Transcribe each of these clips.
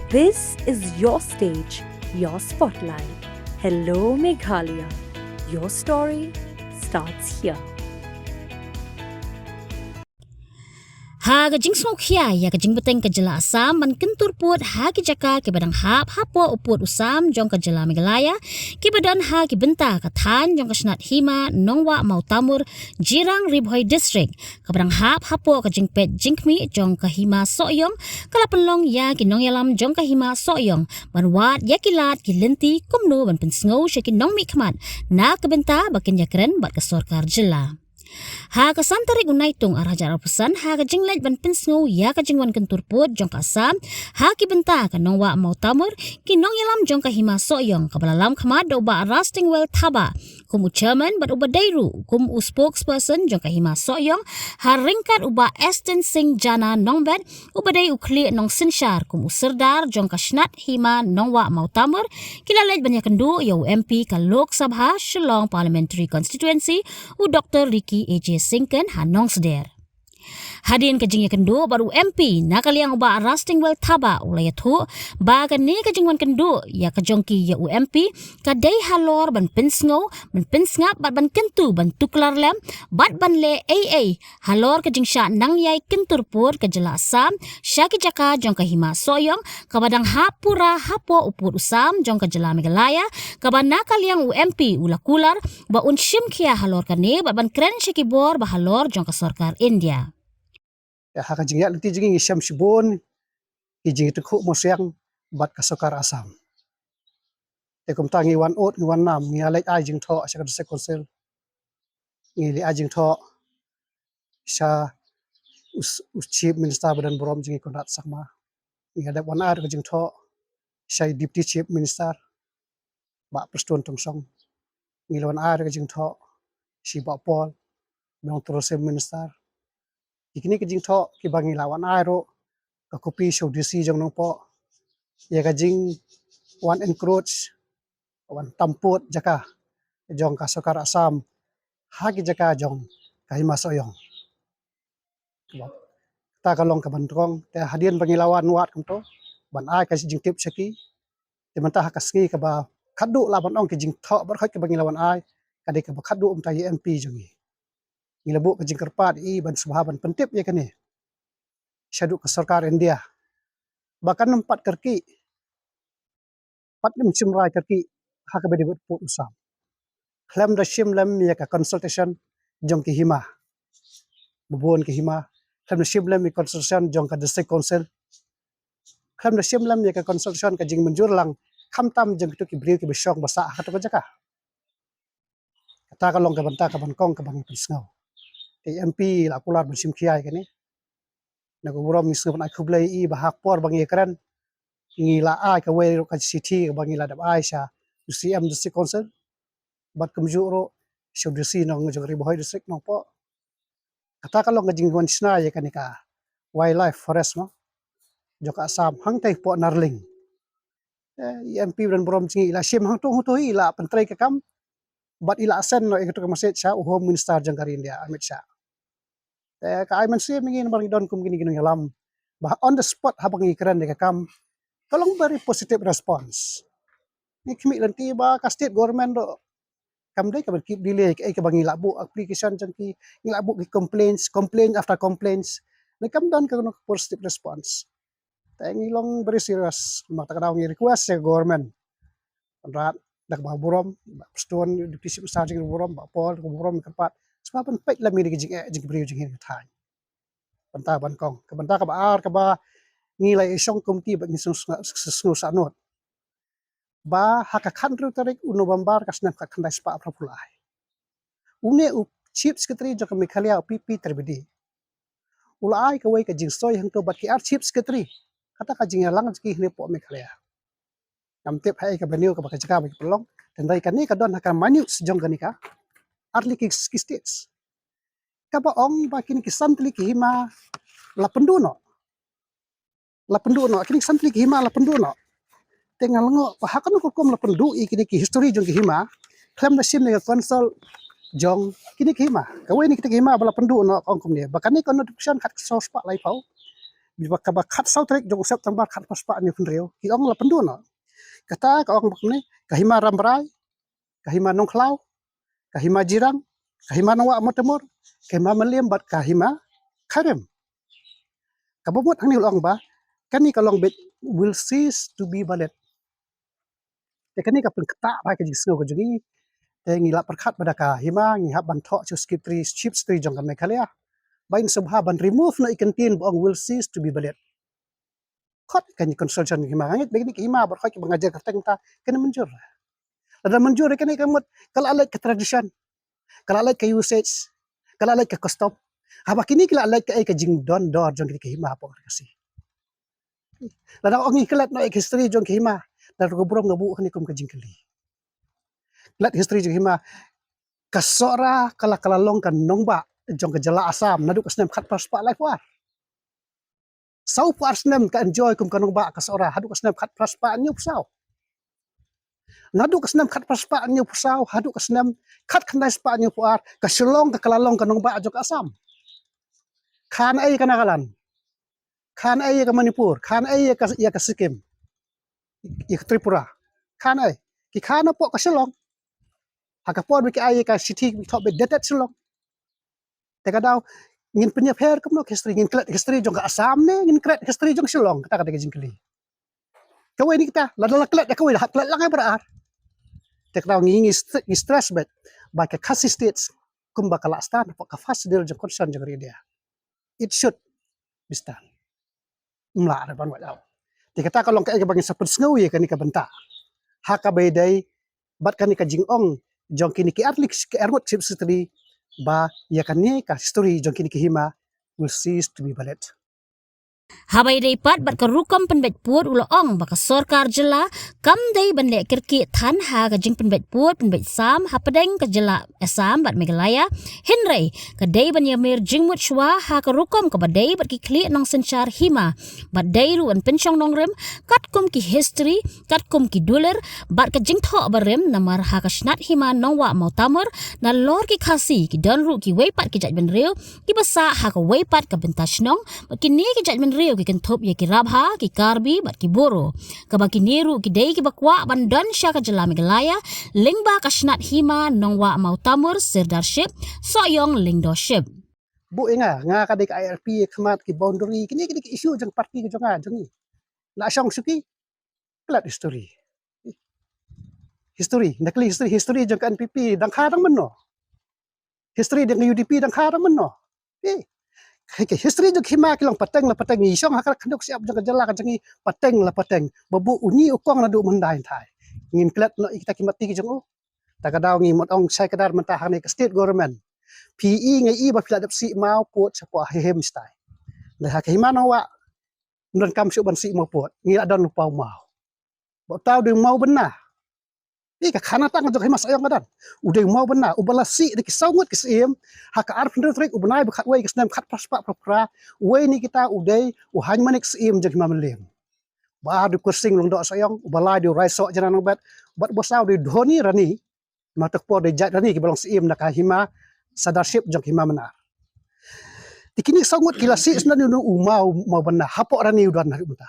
This is your stage, your spotlight. Hello, Meghalaya. Your story starts here. Ha gajing smokia ya gajing beteng ke jela Asam man kentur put ha ki jaka ke badang hap hapo uput usam jong ke jela Meghalaya ki badan ha ki benta ka than jong ke snat hima nongwa mau tamur jirang ribhoi district ke badang hap hapo ke jing pet jingmi jong ke hima soyong kala penlong ya ki nong yalam jong ke hima soyong ban wat ya kilat ki lenti kumno ban pensngo shiki nong mi khamat na ke benta bakin ya keren bat ke sorkar jela ha ka santarik unaitung arajar pesan ha ka jinglet ban pinsngu ya ka jingwan kentur put jong ka Asam ha ki benta ka nongwa mau tamur ki nong yalam jong ka hima soyong ka balalam khama do ba rasting well thaba kum chairman bat uba dairu kum spokesperson jong ka hima soyong ha ringkat uba Aston Singh Jana nongbet uba dai ukli nong sinshar kum serdar jong ka snat hima nongwa mau tamur kilalet banyak kendu ya MP ka Lok Sabha Shillong Parliamentary Constituency u Dr. Ricky AJ Singken hanong seder. Hadin kajing ya kendo baru MP nakaliang uba rasting well thaba ulaya thu ba ni kajingwan kendo ya kajongki ya UMP kadai halor ban pinsngo ban pinsngap bat ban kentu ban tuklar lem bat ban le AA halor kajing sya nang yai kentur pur kajela Asam syaki jaka jong kahima soyong kabadang hapura hapo upur usam jong kajela Meghalaya kaban nakaliang UMP ulakular ba unshim kia halor kane bat ban kren syaki bor ba halor jong ka sorkar India. Ya haka jing ya lenti jing isyam shibun jing tekuk mosyang bat kasokar Asam. Ya kum tangi wan ot ni wan nam ngi alai ai jing tho asya ka konsel ngi li ai jing tho sya chief minister badan borom jing kondat sakma ngi ada wan ar ka jing tho sya deputy chief minister ba persatuan tongsong ngi wan ar ka jing tho si ba pol nong terus minister ikini ke jing tho ki bangi lawan aero ka kopi show disi jong nong po ya ka jing wan encroach wan tamput jaka jong ka sokar Asam hagi jaka jong ka hima soyong ta ka long ka bantrong te hadian bangi lawan wat kam to ban ai ka jing tip saki te mantah ka ski ka ba khadu la ban ong ke jing tho bar khak ka bangi lawan ai ka de ka ba khadu ta MP jongi ilabu ka jing kerpat I ban subha ban pentip ya kani syadu ke sarkar India bahkan 4 kerki 4 musim rai kerki hak bedi buat pu usam klam da shim lam ya ka consultation jong ki hima bubun ki hima klam da shim lam ya consultation jong ka district council klam da shim lam ya ka consultation ka jing menjur lang kham tam jong tu ki bri ki besok basa ha to jaka ta ka long ka banta ka ban kong ka bangi pisngau ti MP la kular ban sim khiai kani na ko borom misngo ban khublai I bahak por bangi kran ngi la ai ka we ka city ka bangi la dab ai sha CM district council bat kumjuro show disi nong jong ribohoi district nong po kata kalong ka jing wan sna ya kanika wildlife forest mo joka Asam hang tai po narling MP dan borom jingi ila sim hang tu ila pentrai ka kam bat ila sen no ikatu ka masjid sha home minister jang kari India Amit Shah ka ai man sim ngin bang don kum gini gini lam bah on the spot habang ikran de ka kam kalong very positive response ni kimi lanti ba ka state government do kam dai ka keep delay ka bangi labu application jang ki labu ki complaint after complaints na kam don ka no positive response ta ngi long very serious mata ka daw ngi request sa government rat dak ba borom stone deputy minister jing borom ba pol ko borom kapat sebab pen pek la mi jing bri jing thai banta ban kong ka banta ka ba ar ka ba ngi lai song komti ba ngi sung sanot ba haka khandru tarik November ka snap ka khandai spa apulai une chief secretary jaka Meghalaya PP terbidi ulai ka wai ka jing soy hang to bat ki ar chief secretary kata ka jing lang ki hne po Meghalaya kam tip hai ka baniu ka ba ka jaka ba pelong dan dai ka ni ka don haka manu sejong ka ni ka arli ki states ka ba ong ba kini ki santli ki hima la penduno kini santli ki hima la penduno tengal ngo pa hakan ko kom la pendu I kini ki history jong ki hima klam da sim ne konsol jong kini ki hima ka we ni kita ki hima bala pendu no ong kom ni bakani kon notification khat so spa lai pau biwa ka ba khat sau trek jong sep tambar khat paspa ni phunreu ki ong la pendu no kata ka ong bakne kahima rambrai kahima nongklau kahima jirang kahima nawa motemor kahima meliam bat kahima kharem kabomot hangni ong ba kani kalong bet will cease to be ballet te kani ka pun kata ba ka jisno ko jugi te ngila perkhat pada kahima ngihap ban tho chu skip tree chip tree jong kan mekhalia bain subha ban remove na ikantin bong will cease to be ballet khot kan construction hima ngit begini hima bar khot mengajar ka ta kena menjur ada menjur kani kamut kala alat ke tradition kala alat ke usage kala alat ke custom haba kini kala alat ke jing don dor jong ke hima apa kasi lada ongi kelat no history jong ke hima dar go brom ngabu kani kum ke jing kali lat history jong hima kasora kala long kan nongba jong ke jala asam nadu kasnem khat paspa life war sau parsnem ka enjoy kum kanong ba kasora hadu kasnem khat paspa nyu sau nadu kasnem khat paspa nyu sau hadu kasnem khat khandai spa nyu puar ka silong ka kalalong kanong ba jok asam khan ai kana kalan khan ai ka manipur khan ai ka ya ka sikkim ya tripura khan ai ki khan po ka silong hakapon wi ai ka city top detet silong te ka daw ngin punya fair kum no history ngin klet history jong ka asam ne ngin klet history jong silong kata kata jingkli kawai ni kita ladala klet kawai hak klet lang ai berar te ka daw ngi stress bet ba ka kasi states kum ba kala stan po ka fast deal jong concern jong dia it should be done mla ra ban wa daw te kata kalong ka bangin sa persngau ye kani ka benta haka bedai bat kani ka jingong jong kini ki atlik ke ergot chip history ba ya kani ka history jong kini ki hima will cease to be ballet Habai dei pat bat karukam penbet puot ulo ong baka sorkar jela kam dei ban le kirki than ha ka jing penbet puot penbet sam ha padeng ka jela asam bat megalaya henrei ka dei ban yamir jingmut shwa ha ka rukom ka badei bat ki kli nong senchar hima bat dei ru an penchong nong rem kat kum ki history kat kum ki duler bat ka jing tho barem namar ha ka snat hima nong wa mau tamor na lor ki khasi ki don ru ki wei pat ki jaj ben reu ki basa ha ka wei pat ka bentas nong bat ki ni ki jaj ben reu ki kan thop ye ki rabha ki karbi bat ki boro ka ba ki niru ki dei ki bakwa ban don sha ka jela megalaya lingba ka snat hima nongwa mau tamur sirdarship soyong lingdoship bu inga nga ka dei ka IRP khmat ki boundary kini ki issue jong parti ki jonga jongi la song suki klat history nakli history jong ka NPP dang kharang menno history dang UDP dang kharang menno ke history jong hima kilong pateng la pateng ni song hakal khandok siap jong jala ka jangi pateng la pateng babu uni ukong la du mandai thai ngin klat no kita kimati ki jong ta ka daw ngi mot ong sai kadar mentah ni ka state government PE ngai i ba filadap si mau pot sa po hem stai la ha hima no wa ndon kam su ban si mau pot ngi adon lupa mau ba taw de mau benar ka khana tang jong hima sayong kadan udah mau benar ubala si de ki sawngut ki sim ha ka arf ndrek ubnai ba khat wei ki snem khat paspa propra wei ni kita udai u han manik sim jong hima melem ba du kursing long do sayong ubala di raiso janan bat bat bosaw di dhoni rani matak po de jat rani ki balong sim na ka hima sadarship jong hima menar tikini sawngut kila si snan nu mau benar hapok rani udan na buta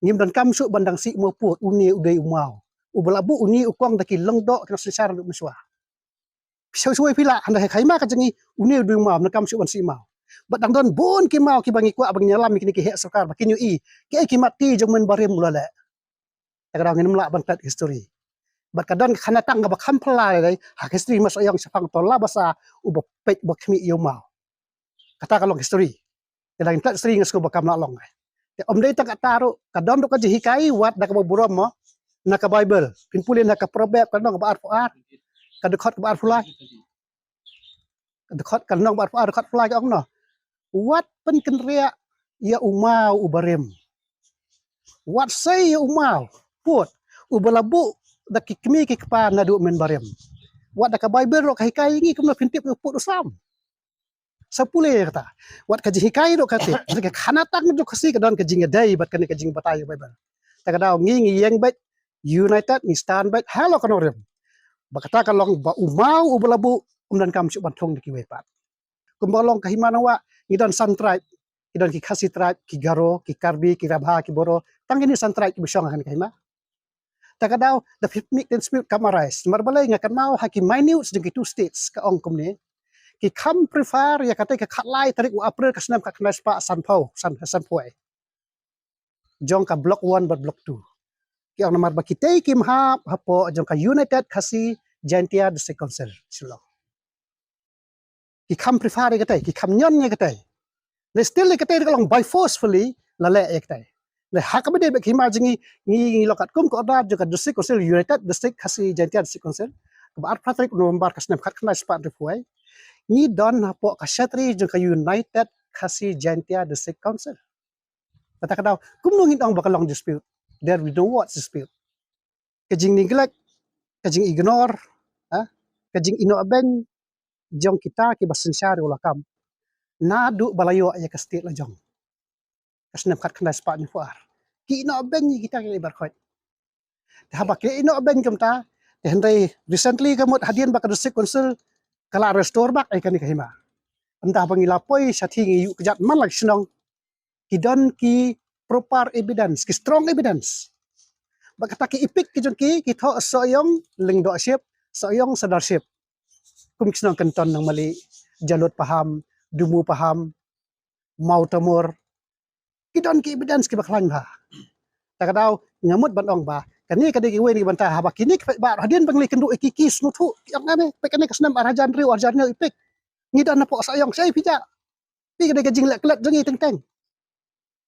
ngim dan kam su bandang si mau put uni udai umau ubalabu uni ukong daki lengdo kena sensar lu meswa suai pila anda kai ma ka jangi uni du mau na kam su ban si mau badang don bon ki mau ki bangi kwa bangi nyalam ki he sarkar bakin yu i ki mati jong men barim mulale kadang ngin mla ban tat history bat kadon khana tang ba kham phlai dai ha history mas ayang sapang tola basa ubo pek ba khmi yu mau kata kalong history kadang tat history ngas ko bakam na long te om dei tak taru kadon do ka jihikai wat da ka burom mo naka Bible pinpulin naka proverb kanong ba arfuar kadekot ba arfulai kadekot kanong ba arfuar kadekot fulai ong no wat pen kenria ya umau ubarem wat say ya umau put ubalabu daki kmi ki kpa nadu men barem wat naka Bible ro kai kai ngi kumno pintip put usam sapule kata wat ka jihikai ro kate ka khanatang jo khasi kadon ka jinga dai bat kan ka jing batai Bible ta kadau ngi yang bet United ni stand back hello kanorem bakata kalong ba umau ubalabu dan kam su bantong di kiwepat kumbolong kahimana wa ngidan sun tribe Kidon ki Khasi tribe, ki Garo, ki Karbi, ki Rabha, ki Boro, tangini san tribe ki Bisong kan kahima. Takadaw the picnic and spirit kamarais. Marbalay nga kan mau haki minutes jeung ki two states ka ong kumni. Ki kam prefer ya kate ka khatlai tarik u April ka senam ka knas pa sanpau san poi. Jong ka block 1 but block 2. Ki ang namar bakitay kim hapo jong ka United Khasi Jaintia District Council Shillong. Ki kam prefer ya kate ki kam nyon ya kate. Le still ya kate kalong by forcefully lale ya kate. Le hakabede bek hima jingi ngi lokat kum ko da jong ka District Council United District Khasi Jaintia District Council. Ba Patrick November ka senam ka knas pa refuai. Ni don hapo ka Shatri jong ka United Khasi Jaintia District Council. Kata daw kumno ngin ang bakalong dispute. There we know what's dispute. Kajing neglect, kajing ignore, kajing inoaben jong kita ki basensyari ulakam. Nadu balayo ay ka state la jong. Kasnam kat kana spa ni fuar. Ki inoaben ni kita ki barkot. Habak ki inoaben kamta, henday recently kamot hadian baka district council kala restore bak ay kani kahima. Anda pangilapoy sa tingi yu kejat man lag sinong kidon ki proper evidence, ki strong evidence. Bakata ki ipik ki jon ki tho soyong lingdo ship, soyong sadarship. Kum sinong kanton ng mali, jalot paham, dumu paham, mau tamor. Kidon ki evidence ki baklan ba. Takadaw ngamut banong ba, kani kadi ki weni banta habak kini ba hadian bangli kendu ikikis nutu yang ane pekane kasnam arajan riu arjannya ipik. Ngidan na po soyong say pija. Pi kadi kajing lek-lek jongi teng-teng.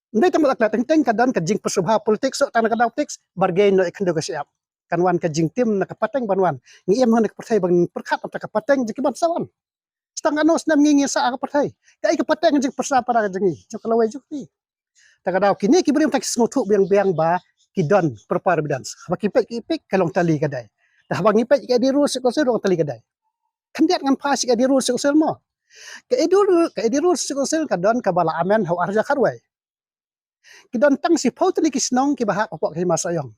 Hindi tamal akla teng-teng kadon kajing persubha politik so tanah kadaw politics bargain no ikendo ka siap. Kanwan kajing tim nakapateng banwan. Ngiem han nakapatay bang perkat at nakapateng jiki bansawan. Stang ano snam ngingi sa akapatay. Kay kapateng jing persa para kajingi. Jo kalaway jukti. Takadaw kini kibrim tak smutu biang-biang ba kidon proper evidence. Habak ipik kalong tali kaday. Habang ipik kay diru sa konsil dong tali kaday. Kandiat ngan pas kay diru sa konsil mo. Kay diru sa konsil kadon kabala amen haw arja karway. Kidon tang si pautli kisnong kibahak opok kay masayong.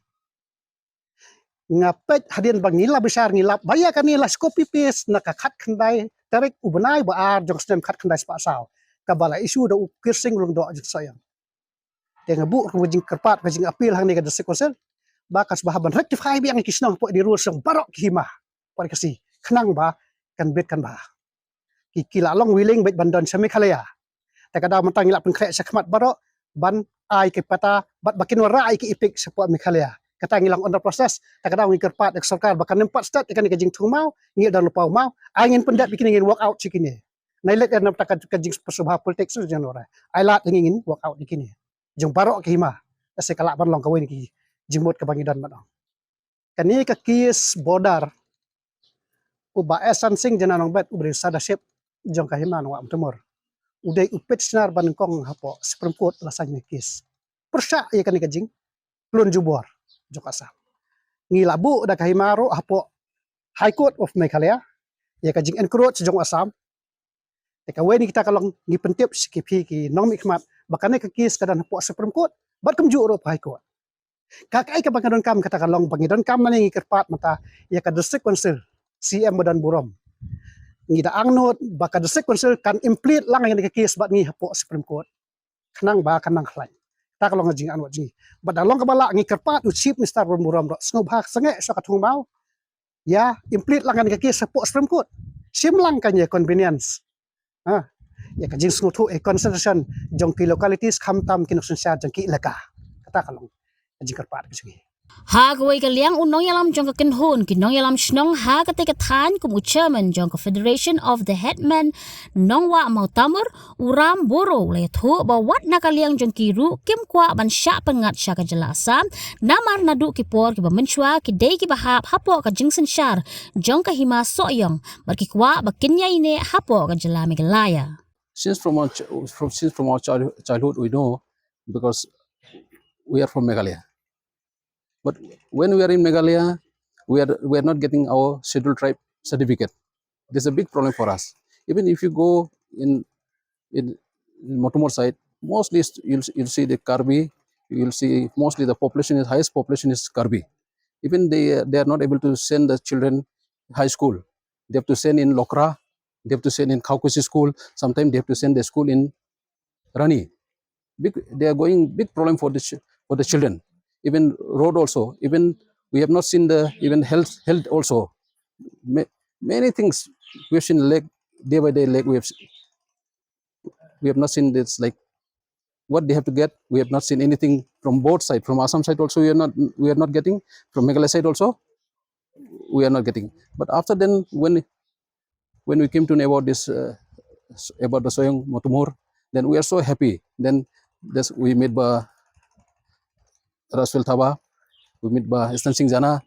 Ngapet hadian bang nila besar nila baya kan nila copy paste nakakat kandai tarik ubenai baar jong stem kat kandai spasaw. Kabala isu da piercing ulung do jong sayang. Dia ngebu kujing kerpat kujing apil hang ni ka district council. Bakas bahaban rectify biang kisnong po di rules yang barok hima. Pari kasi kenang ba kan bet kan ba. Kikila long willing bet bandon semi khalaya. Takada mentang ilap pengkrek sakmat barok ban ai ke pata bat bakin wara ai ke ipik sepuak mikhalia kata ngilang under proses takada ngi kerpat ek sarkar bakan nempat stat ikan kajing tungmau ngi dan lupa mau angin pendat bikin ngin walk out cikini nailet dan takad kajing persubha politik su janora ai lat ngin walk out dikini jeng barok ke hima ase kalak ban long kawin ki jimut ke bangidan madong kani ka kis border uba esan sing jananong bet ubri sadaship jong ka hima no am temur uday upet sinar banengkong hapo Supreme Court lasanya kes. Persya ya kan kajing klon jubor jokasa. Ngilabu da kahimaro hapo High Court of Meghalaya ya kajing encroach jong Assam. Teka weni kita kalong ngipentip sikipi ki nong mikmat bakane ka kes kadan hapo Supreme Court bat kumju ro High Court. Kakai ka bangadon kam kata kalong bangidon kam maning kerpat mata ya ka district council CM Badan Burom. Ngida angnot baka district council kan implit lang yang dikikis bat ngi hapo Supreme Court kanang ba kanang khlai ta kalong jing anwat jingi badalong kabala ngi kerpat u chief minister Burom ro snob hak sange so katung mau ya implit lang yang dikikis hapo Supreme Court simlang kan ya convenience ya kajing snotu e concentration jong ki localities khamtam kinoksun sya jong ki ilaka kata kalong jing kerpat jingi Ha gawai kaliang unong yalam jong ka kenhun kinong yalam shnong ha ketika tan kum chairman jong ka Federation of the Headmen nong wa mau tamur uram boro le thu ba wat na kaliang jong kiru kim kwa ban sya pengat sya ka jela Assam namar nadu ki por ki ba menchua ki dei ki bahap hapo ka jingsen syar jong ka hima soyong bar ki kwa ba kinya ine hapo ka jela Meghalaya. Since from our childhood we know because we are from Meghalaya. But when we are in Meghalaya, we are not getting our scheduled tribe certificate. This is a big problem for us. Even if you go in Motumor side, mostly you'll see the Karbi. You'll see mostly the highest population is Karbi. Even they are not able to send the children high school. They have to send in Lokra. They have to send in Kaukusi school. Sometimes they have to send the school in Rani. they are going big problem for the children. Even road also, even we have not seen the even health also. Many things we have seen like day by day, like we have not seen this, like what they have to get. We have not seen anything from both sides. From Assam side also, we are not getting. From Meghalaya side also, we are not getting. But after then, when we came to know about this, about the Soyang Motumor, then we are so happy. Then this we met by Raswel Thaba, we met by Istan Singh Jana.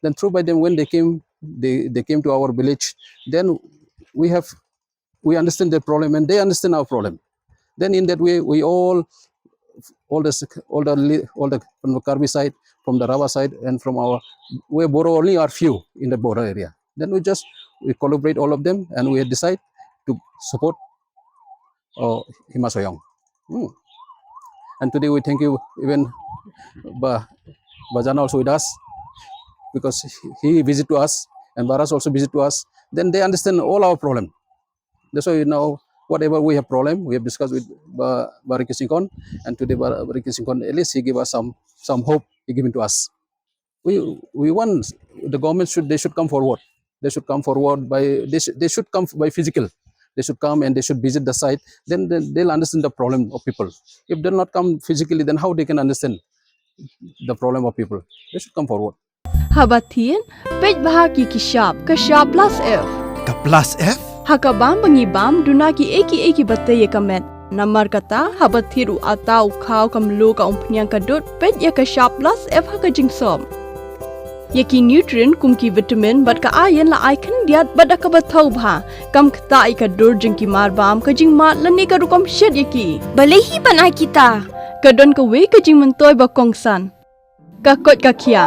Then through by them, when they came to our village. Then we understand their problem and they understand our problem. Then in that way, we all the from the Karbi side, from the Rawa side, and from we borrow only are few in the border area. Then we collaborate all of them, and we decide to support Hima Soyang. And today we thank you even Bajana also with us, because he visit to us and Baras also visit to us. Then they understand all our problem. That's why now whatever we have problem, we have discussed with Bariki Singkon, and today Bariki Singkon, at least he gave us some hope. He given to us. We want the government should come forward. They should come forward they should come by physical. They should come and they should visit the site. Then they'll understand the problem of people. If they'll not come physically, then how they can understand the problem of people? They should come forward. Habatin, page bahagi kashab plus F. Ka plus F? Hakabam bangibam dunaki eki batay comment. Namar kata habathiru atau kau kamlu ka umpnyang kadut page ya kashab plus F hakajingsom. Yaki nutrient kumki vitamin bat ka ayan la icon diat bat ka bathau bha kam kta ika dur jingki marbam ka jingmat lani ka rukom shed yaki balehi banai kita kadon ka we ka jing mentoy ba kongsan ka kot ka kia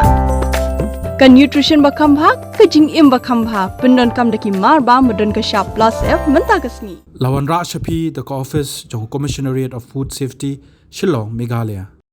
ka nutrition ba khambha ka jing im ba khambha pendon kam daki marbam madon ka sharp plus F menta kasni Lawan Ra Shapi, the office, Johor Commissionariat of Food Safety, Shillong, Meghalaya.